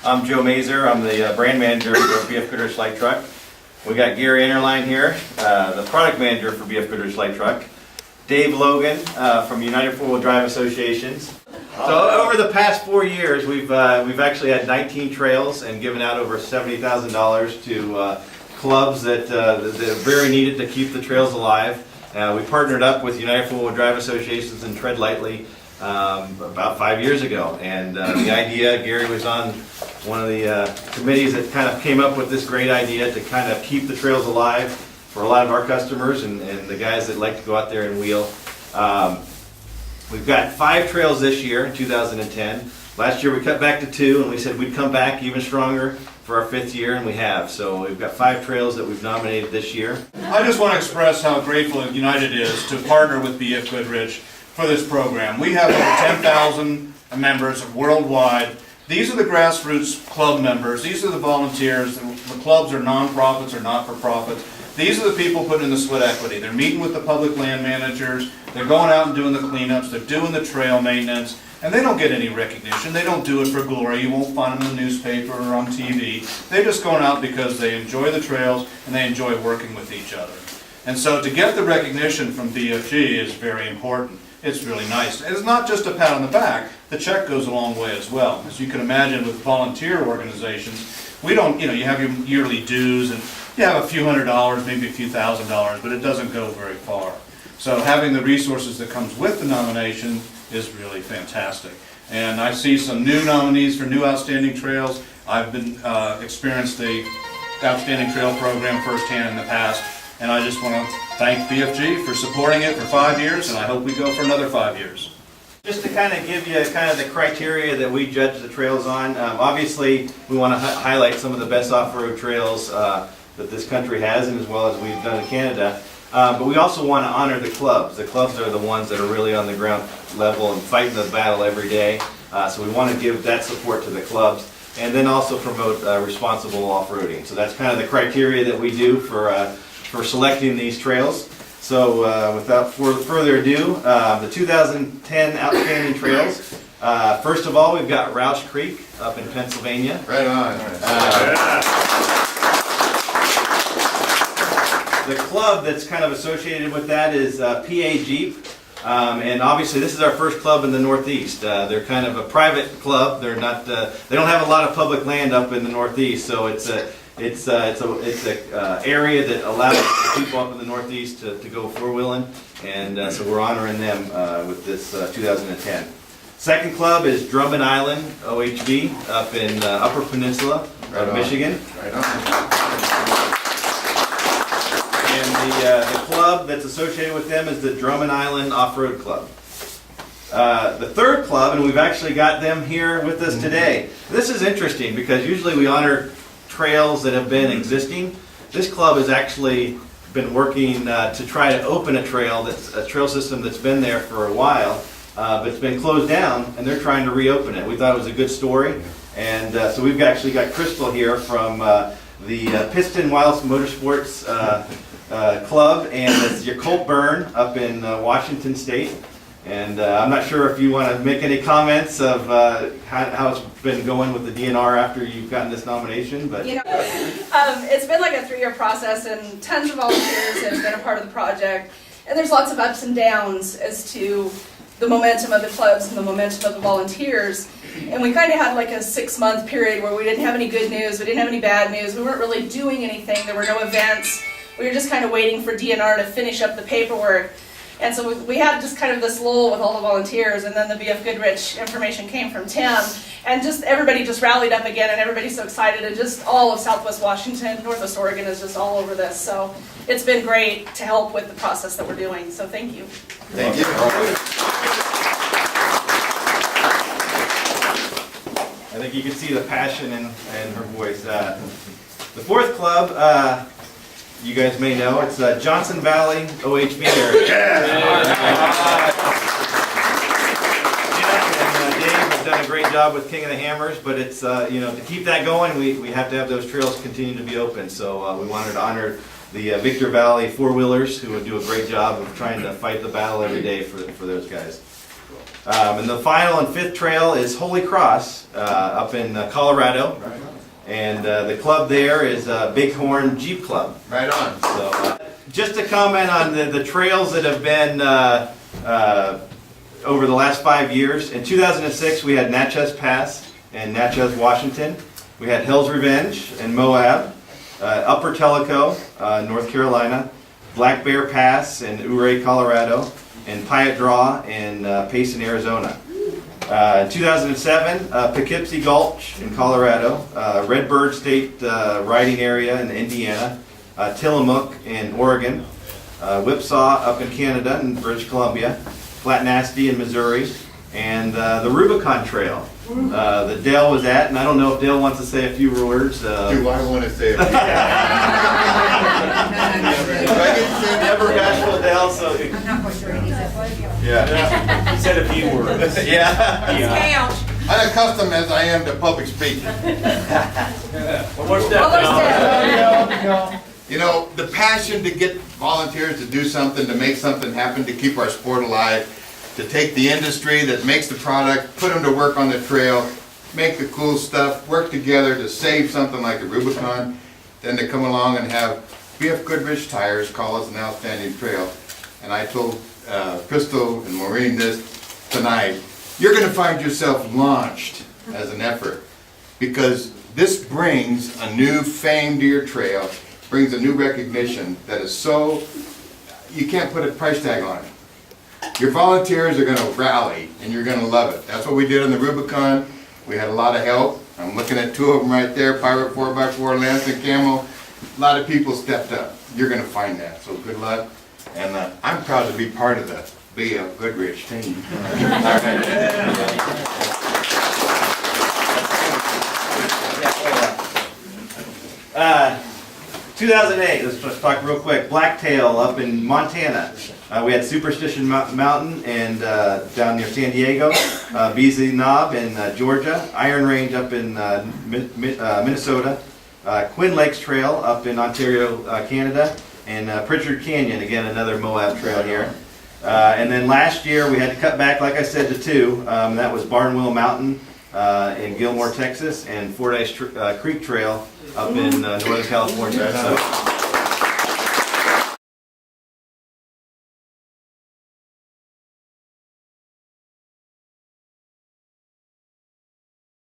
I'm Joe Mazer. I'm the brand manager for BFGoodrich Light Truck. We got Gary Enterline here, the product manager for BFGoodrich Light Truck. Dave Logan from United Four-Wheel Drive Associations. So over the past 4 years, we've actually had 19 trails and given out over $70,000 to clubs that very needed to keep the trails alive. We partnered up with United Four-Wheel Drive Associations and Tread Lightly about 5 years ago, and the idea, Gary was on one of the committees that kind of came up with this great idea to kind of keep the trails alive for a lot of our customers and the guys that like to go out there and wheel. We've got 5 trails this year in 2010. Last year we cut back to 2, and we said we'd come back even stronger for our 5th year, and we have. So we've got 5 trails that we've nominated this year. I just want to express how grateful United is to partner with BFGoodrich for this program. We have over 10,000 members worldwide. These are the grassroots club members. These are the volunteers. The clubs are non-profits or not-for-profits. These are the people putting in the sweat equity. They're meeting with the public land managers. They're going out and doing the cleanups. They're doing the trail maintenance. And they don't get any recognition. They don't do it for glory. You won't find them in the newspaper or on TV. They're just going out because they enjoy the trails and they enjoy working with each other. And so to get the recognition from BFG is very important. It's really nice. It's not just a pat on the back. The check goes a long way as well. As you can imagine with volunteer organizations, we don't, you have your yearly dues and you have a few $100s, maybe a few $1,000s, but it doesn't go very far. So having the resources that comes with the nomination is really fantastic. And I see some new nominees for new outstanding trails. I've been experienced the outstanding trail program firsthand in the past, and I just want to thank BFG for supporting it for 5 years, and I hope we go for another 5 years. Just to kind of give you kind of the criteria that we judge the trails on, obviously we want to highlight some of the best off-road trails that this country has, and as well as we've done in Canada. But we also want to honor the clubs. The clubs are the ones that are really on the ground level and fighting the battle every day. So we want to give that support to the clubs, and then also promote responsible off-roading. So that's kind of the criteria that we do for selecting these trails. So without further ado, the 2010 outstanding trails. First of all, we've got Roush Creek up in Pennsylvania. Right on. The club that's kind of associated with that is PA Jeep, and obviously this is our first club in the Northeast. They're kind of a private club. They're not. They don't have a lot of public land up in the Northeast, so it's a area that allows people up in the Northeast to go four-wheeling, and so we're honoring them with this 2010. Second club is Drummond Island OHV up in Upper Peninsula of Michigan. Right on. And the club that's associated with them is the Drummond Island Off-Road Club. The third club, and we've actually got them here with us today. This is interesting because usually we honor trails that have been existing. This club has actually been working to try to open a trail system that's been there for a while, but it's been closed down, and they're trying to reopen it. We thought it was a good story, and so we've actually got Crystal here from the Piston Wild Motorsports Club, and it's your Colt Byrne up in Washington State. And I'm not sure if you want to make any comments of how it's been going with the DNR after you've gotten this nomination. But it's been like a 3-year process, and tons of volunteers have been a part of the project. And there's lots of ups and downs as to the momentum of the clubs and the momentum of the volunteers. And we kind of had like a 6-month period where we didn't have any good news, we didn't have any bad news, we weren't really doing anything, there were no events. We were just kind of waiting for DNR to finish up the paperwork. And so we had just kind of this lull with all the volunteers, and then the BFGoodrich information came from Tim, and just everybody just rallied up again, and everybody's so excited, and just all of Southwest Washington, Northwest Oregon is just all over this. So it's been great to help with the process that we're doing, so thank you. Thank you. I think you can see the passion in her voice. The fourth club, you guys may know, it's Johnson Valley OHV area. And Dave has done a great job with King of the Hammers, but it's to keep that going, we have to have those trails continue to be open. So we wanted to honor the Victor Valley four-wheelers who would do a great job of trying to fight the battle every day for those guys. Cool. And the final and fifth trail is Holy Cross up in Colorado. And the club there is Bighorn Jeep Club. Right on. So, just to comment on the trails that have been over the last 5 years. In 2006, we had Natchez Pass in Natchez, Washington. We had Hill's Revenge in Moab, Upper Tellico, North Carolina, Black Bear Pass in Ouray, Colorado, and Pyatt Draw in Payson, Arizona. 2007, Poughkeepsie Gulch in Colorado, Redbird State Riding Area in Indiana, Tillamook in Oregon, Whipsaw up in Canada and British Columbia, Flat Nasty in Missouri, and the Rubicon Trail that Dale was at. And I don't know if Dale wants to say a few words. Do I want to say it? Never bashful Dale, so I'm not quite sure he's at play. yeah. He said a few words. Yeah. Unaccustomed as I am to public speaking. One more step One more down. step. You know, the passion to get volunteers to do something, to make something happen, to keep our sport alive, to take the industry that makes the product, put them to work on the trail, make the cool stuff, work together to save something like the Rubicon, then to come along and have BF Goodrich tires call us an outstanding trail. And I told Crystal and Maureen this tonight, you're going to find yourself launched as an effort, because this brings a new fame to your trail, brings a new recognition that is so, you can't put a price tag on it. Your volunteers are going to rally and you're going to love it. That's what we did on the Rubicon. We had a lot of help. I'm looking at two of them right there, Pirate 4x4, Lance and Camel. A lot of people stepped up. You're going to find that, so good luck. And I'm proud to be part of the BF Goodrich team. 2008, let's talk real quick. Blacktail up in Montana. We had Superstition Mountain and down near San Diego. Beasley Knob in Georgia. Iron Range up in Minnesota. Quinn Lakes Trail up in Ontario, Canada. And Pritchard Canyon, again, another Moab trail here. And then last year we had to cut back, like I said, to two. That was Barnwell Mountain in Gilmore, Texas, and Fordyce Creek Trail up in Northern California. So